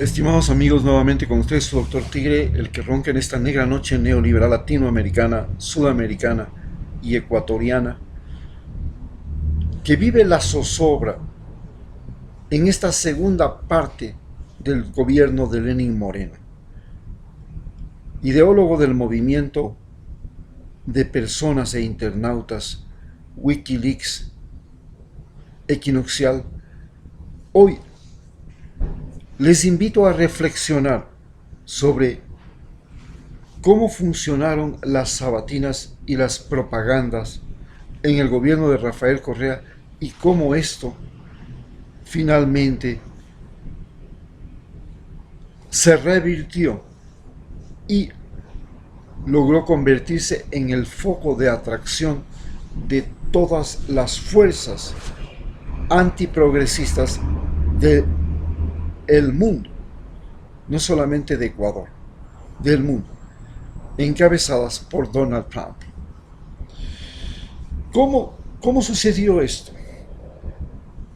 Estimados amigos, nuevamente con ustedes su doctor Tigre, el que ronca en esta negra noche neoliberal latinoamericana, sudamericana y ecuatoriana, que vive la zozobra en esta segunda parte del gobierno de Lenín Moreno, ideólogo del movimiento de personas e internautas Wikileaks Equinoccial. Hoy les invito a reflexionar sobre cómo funcionaron las sabatinas y las propagandas en el gobierno de Rafael Correa y cómo esto finalmente se revirtió y logró convertirse en el foco de atracción de todas las fuerzas antiprogresistas del mundo, no solamente de Ecuador, del mundo, encabezadas por Donald Trump. ¿Cómo sucedió esto?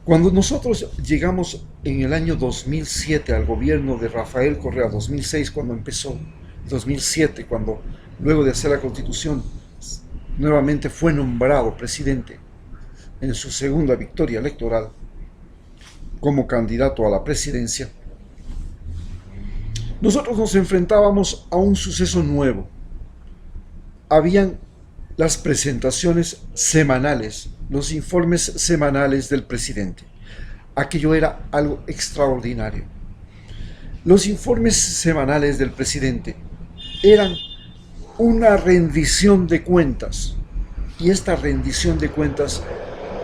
Cuando nosotros llegamos en el año 2007 al gobierno de Rafael Correa, 2006 cuando empezó, 2007 cuando luego de hacer la constitución nuevamente fue nombrado presidente en su segunda victoria electoral como candidato a la presidencia, nosotros nos enfrentábamos a un suceso nuevo. Habían las presentaciones semanales, los informes semanales del presidente. Aquello era algo extraordinario. Los informes semanales del presidente eran una rendición de cuentas, y esta rendición de cuentas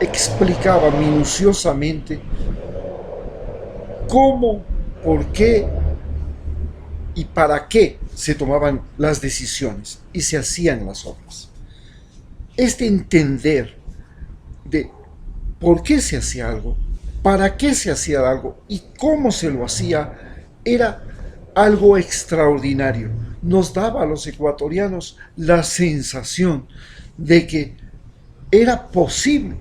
explicaba minuciosamente cómo, por qué y para qué se tomaban las decisiones y se hacían las obras. Este entender de por qué se hacía algo, para qué se hacía algo y cómo se lo hacía era algo extraordinario. Nos daba a los ecuatorianos la sensación de que era posible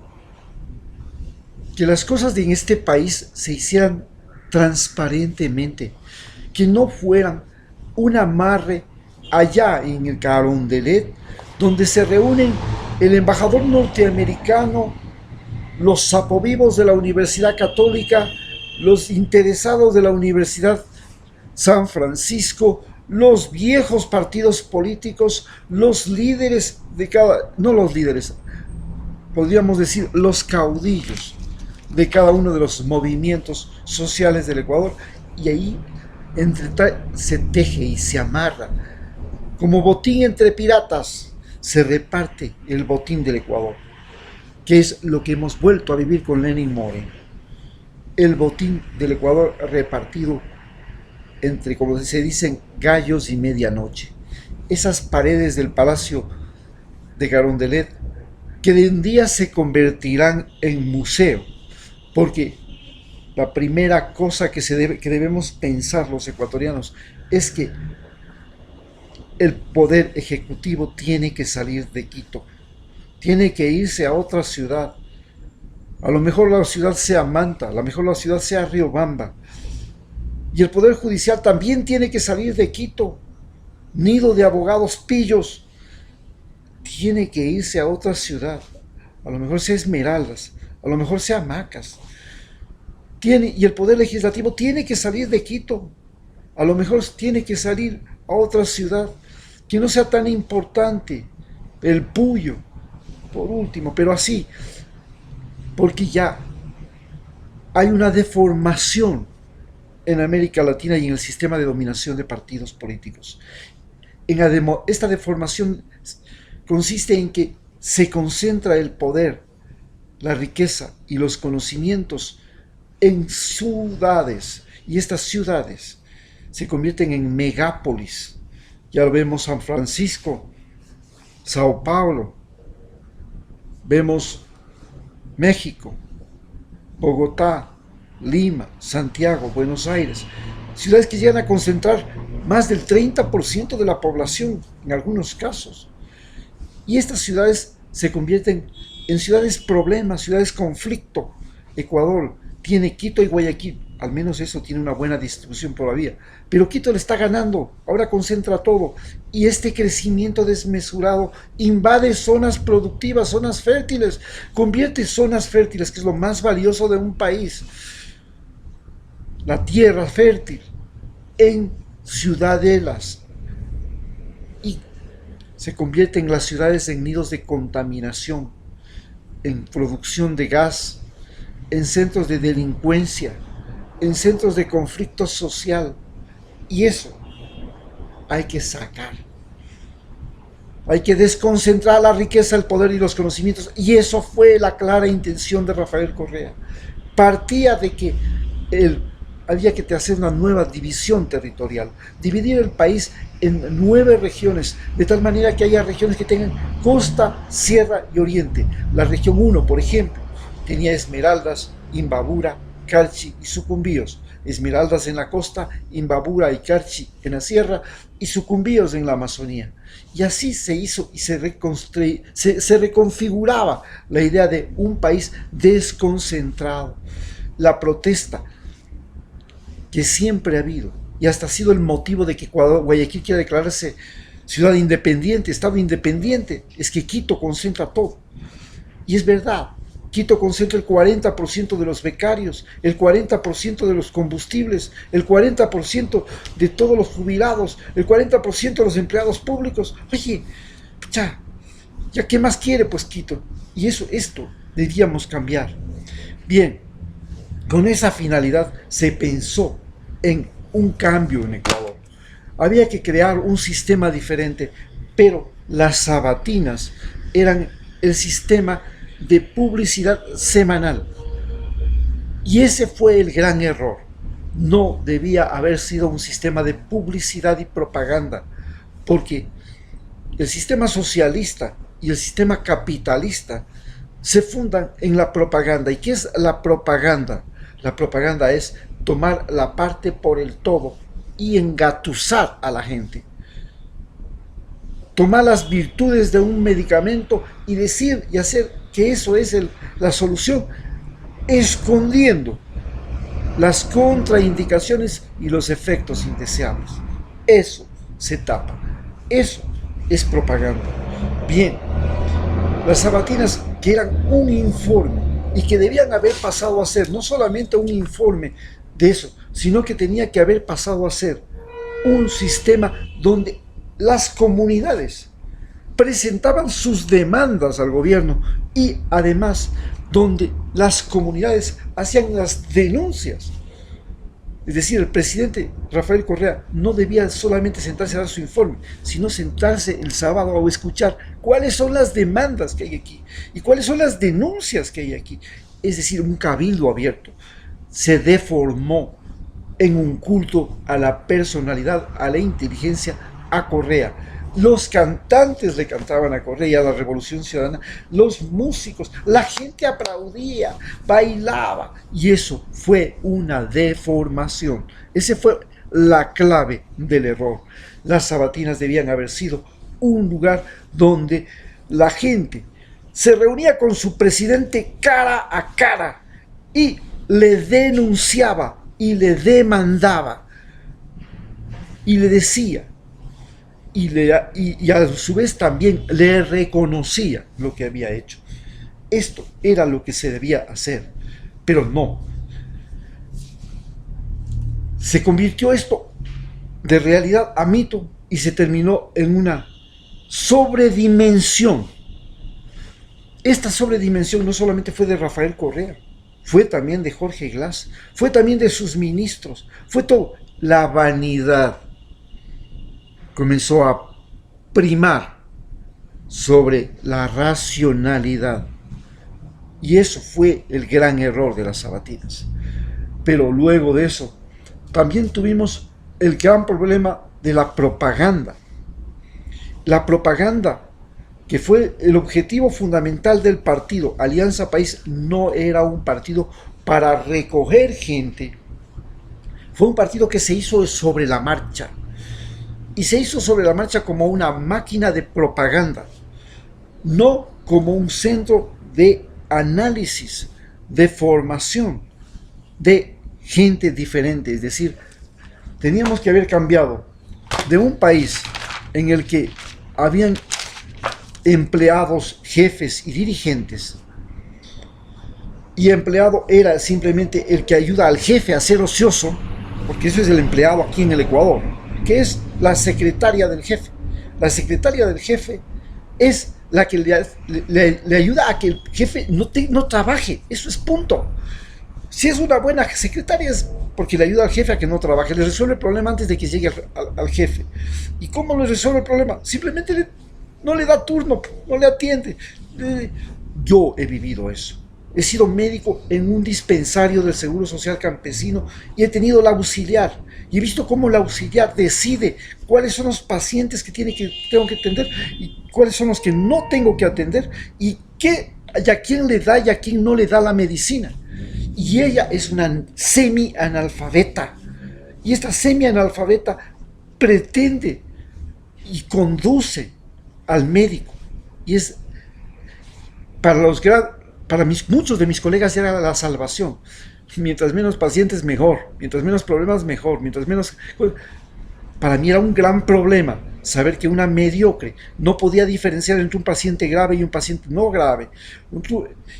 que las cosas en este país se hicieran transparentemente, que no fueran un amarre allá en el Carondelet, donde se reúnen el embajador norteamericano, los sapovivos de la Universidad Católica, los interesados de la Universidad San Francisco, los viejos partidos políticos, los líderes de no los líderes, podríamos decir los caudillos de cada uno de los movimientos sociales del Ecuador, y ahí se teje y se amarra. Como botín entre piratas, se reparte el botín del Ecuador, que es lo que hemos vuelto a vivir con Lenín Moreno. El botín del Ecuador repartido entre, como se dicen, gallos y medianoche. Esas paredes del Palacio de Carondelet, que de un día se convertirán en museo, porque la primera cosa que debemos pensar los ecuatorianos es que el poder ejecutivo tiene que salir de Quito, tiene que irse a otra ciudad. A lo mejor la ciudad sea Manta, a lo mejor la ciudad sea Riobamba. Y el poder judicial también tiene que salir de Quito, nido de abogados pillos. Tiene que irse a otra ciudad, a lo mejor sea Esmeraldas, a lo mejor sea Macas. Y el poder legislativo tiene que salir de Quito, a lo mejor tiene que salir a otra ciudad que no sea tan importante, el Puyo, por último, pero así, porque ya hay una deformación en América Latina y en el sistema de dominación de partidos políticos. Esta deformación consiste en que se concentra el poder, la riqueza y los conocimientos en ciudades, y estas ciudades se convierten en megápolis. Ya lo vemos San Francisco, Sao Paulo, vemos México, Bogotá, Lima, Santiago, Buenos Aires, ciudades que llegan a concentrar más del 30% de la población en algunos casos. Y estas ciudades se convierten en ciudades problemas, ciudades conflicto. Ecuador tiene Quito y Guayaquil, al menos eso tiene una buena distribución todavía. Pero Quito le está ganando, ahora concentra todo. Y este crecimiento desmesurado invade zonas productivas, zonas fértiles, convierte zonas fértiles, que es lo más valioso de un país, la tierra fértil, en ciudadelas. Y se convierten las ciudades en nidos de contaminación, en producción de gas, en centros de delincuencia, en centros de conflicto social. Y eso hay que sacar. Hay que desconcentrar la riqueza, el poder y los conocimientos. Y eso fue la clara intención de Rafael Correa. Partía de que había que hacer una nueva división territorial, dividir el país en 9 regiones, de tal manera que haya regiones que tengan costa, sierra y oriente. La región 1, por ejemplo, tenía Esmeraldas, Imbabura, Carchi y Sucumbíos. Esmeraldas en la costa, Imbabura y Carchi en la sierra y Sucumbíos en la Amazonía. Y así se hizo y se reconfiguraba la idea de un país desconcentrado. La protesta que siempre ha habido y hasta ha sido el motivo de que Guayaquil quiera declararse ciudad independiente, estado independiente, es que Quito concentra todo. Y es verdad, Quito concentra el 40% de los becarios, el 40% de los combustibles, el 40% de todos los jubilados, el 40% de los empleados públicos. Oye, ya qué más quiere pues Quito. Y esto debíamos cambiar. Bien, con esa finalidad se pensó en un cambio en Ecuador. Había que crear un sistema diferente, pero las sabatinas eran el sistema de publicidad semanal. Y ese fue el gran error. No debía haber sido un sistema de publicidad y propaganda, porque el sistema socialista y el sistema capitalista se fundan en la propaganda. ¿Y qué es la propaganda? La propaganda es tomar la parte por el todo y engatusar a la gente. Tomar las virtudes de un medicamento y decir y hacer que eso es la solución, escondiendo las contraindicaciones y los efectos indeseables. Eso se tapa. Eso es propaganda. Bien, las sabatinas, que eran un informe y que debían haber pasado a ser no solamente un informe de eso, sino que tenía que haber pasado a ser un sistema donde las comunidades presentaban sus demandas al gobierno y además donde las comunidades hacían las denuncias. Es decir, el presidente Rafael Correa no debía solamente sentarse a dar su informe, sino sentarse el sábado a escuchar cuáles son las demandas que hay aquí y cuáles son las denuncias que hay aquí. Es decir, un cabildo abierto. Se deformó en un culto a la personalidad, a la inteligencia, a Correa. Los cantantes le cantaban a Correa, a la Revolución Ciudadana, los músicos, la gente aplaudía, bailaba, y eso fue una deformación. Esa fue la clave del error. Las sabatinas debían haber sido un lugar donde la gente se reunía con su presidente cara a cara y le denunciaba y le demandaba y le decía y a su vez también le reconocía lo que había hecho. Esto era lo que se debía hacer, pero no. Se convirtió esto de realidad a mito y se terminó en una sobredimensión. Esta sobredimensión no solamente fue de Rafael Correa, fue también de Jorge Glass, fue también de sus ministros, fue todo. La vanidad comenzó a primar sobre la racionalidad. Y eso fue el gran error de las sabatinas. Pero luego de eso, también tuvimos el gran problema de la propaganda. La propaganda, que fue el objetivo fundamental del partido Alianza País, no era un partido para recoger gente. Fue un partido que se hizo sobre la marcha. Y se hizo sobre la marcha como una máquina de propaganda, no como un centro de análisis, de formación, de gente diferente. Es decir, teníamos que haber cambiado de un país en el que habían empleados, jefes y dirigentes, y empleado era simplemente el que ayuda al jefe a ser ocioso, porque eso es el empleado aquí en el Ecuador, que es la secretaria del jefe. La secretaria del jefe es la que le ayuda a que el jefe no trabaje, eso es punto. Si es una buena secretaria es porque le ayuda al jefe a que no trabaje, le resuelve el problema antes de que llegue al jefe. ¿Y cómo le resuelve el problema? Simplemente no le da turno, no le atiende. Yo he vivido eso. He sido médico en un dispensario del Seguro Social Campesino y he tenido la auxiliar. Y he visto cómo la auxiliar decide cuáles son los pacientes que tengo que atender y cuáles son los que no tengo que atender y a quién le da y a quién no le da la medicina. Y ella es una semi-analfabeta. Y esta semi-analfabeta pretende y conduce al médico. Y es para muchos de mis colegas era la salvación. Mientras menos pacientes, mejor. Mientras menos problemas, mejor. Mientras menos... Para mí era un gran problema saber que una mediocre no podía diferenciar entre un paciente grave y un paciente no grave.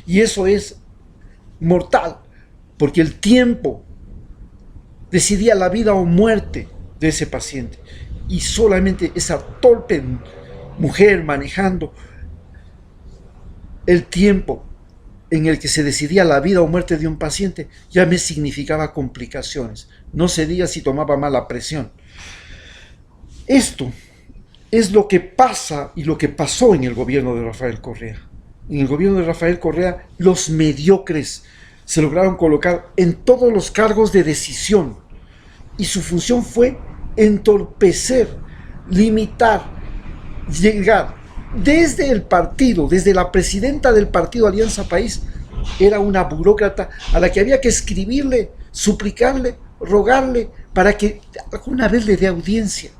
Y eso es mortal, porque el tiempo decidía la vida o muerte de ese paciente. Y solamente esa torpe mujer manejando el tiempo en el que se decidía la vida o muerte de un paciente ya me significaba complicaciones. No se diga si tomaba mala presión. Esto es lo que pasa y lo que pasó en el gobierno de Rafael Correa. En el gobierno de Rafael Correa, los mediocres se lograron colocar en todos los cargos de decisión y su función fue entorpecer, limitar, llegar. Desde el partido, desde la presidenta del partido Alianza País, era una burócrata a la que había que escribirle, suplicarle, rogarle para que alguna vez le dé audiencia,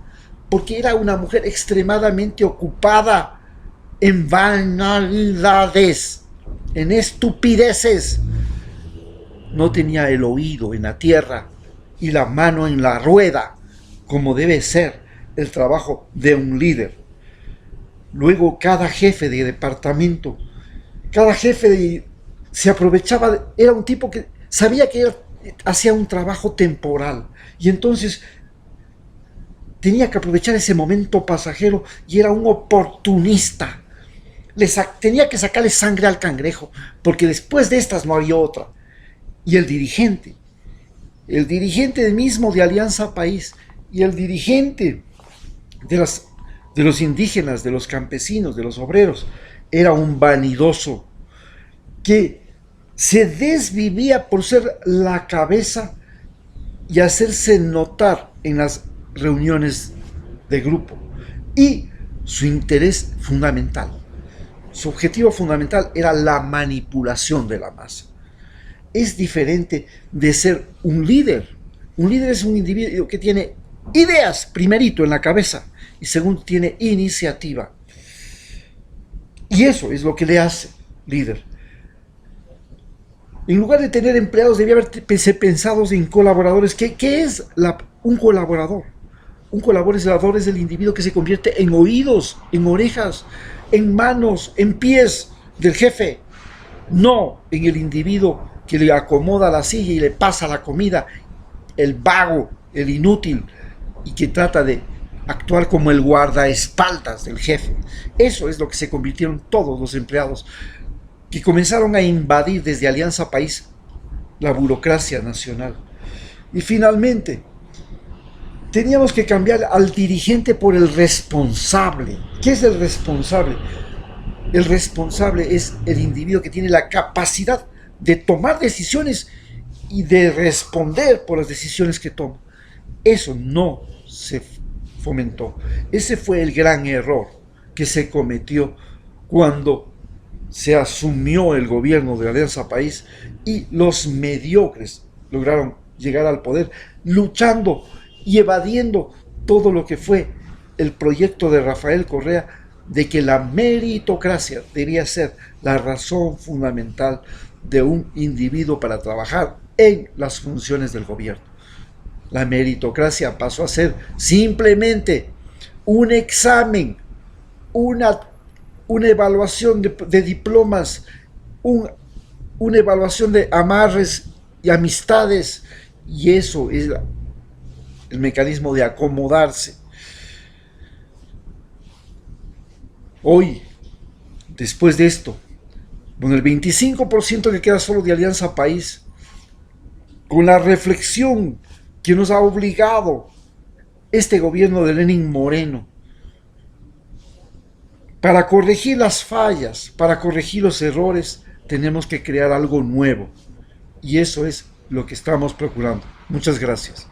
porque era una mujer extremadamente ocupada en banalidades, en estupideces. No tenía el oído en la tierra y la mano en la rueda, como debe ser el trabajo de un líder. Luego cada jefe de departamento, se aprovechaba, era un tipo que sabía que hacía un trabajo temporal y entonces tenía que aprovechar ese momento pasajero y era un oportunista. Tenía que sacarle sangre al cangrejo porque después de estas no había otra. Y el dirigente mismo de Alianza País y el dirigente de los indígenas, de los campesinos, de los obreros, era un vanidoso que se desvivía por ser la cabeza y hacerse notar en las reuniones de grupo. Y su interés fundamental, su objetivo fundamental era la manipulación de la masa. Es diferente de ser un líder. Un líder es un individuo que tiene ideas, primerito, en la cabeza, y segundo, tiene iniciativa. Y eso es lo que le hace líder. En lugar de tener empleados, debía haber pensado en colaboradores. ¿Qué es un colaborador? Un colaborador es el individuo que se convierte en oídos, en orejas, en manos, en pies del jefe. No en el individuo que le acomoda la silla y le pasa la comida, el vago, el inútil, y que trata de actuar como el guardaespaldas del jefe. Eso es lo que se convirtieron todos los empleados que comenzaron a invadir desde Alianza País la burocracia nacional. Y finalmente, teníamos que cambiar al dirigente por el responsable. ¿Qué es el responsable? El responsable es el individuo que tiene la capacidad de tomar decisiones y de responder por las decisiones que toma. Eso no se fomentó. Ese fue el gran error que se cometió cuando se asumió el gobierno de Alianza País y los mediocres lograron llegar al poder luchando y evadiendo todo lo que fue el proyecto de Rafael Correa de que la meritocracia debía ser la razón fundamental de un individuo para trabajar en las funciones del gobierno. La meritocracia pasó a ser simplemente un examen, una evaluación de diplomas, una evaluación de amarres y amistades, y eso es el mecanismo de acomodarse. Hoy, después de esto, con el 25% que queda solo de Alianza País, con la reflexión que nos ha obligado este gobierno de Lenín Moreno, para corregir las fallas, para corregir los errores, tenemos que crear algo nuevo. Y eso es lo que estamos procurando. Muchas gracias.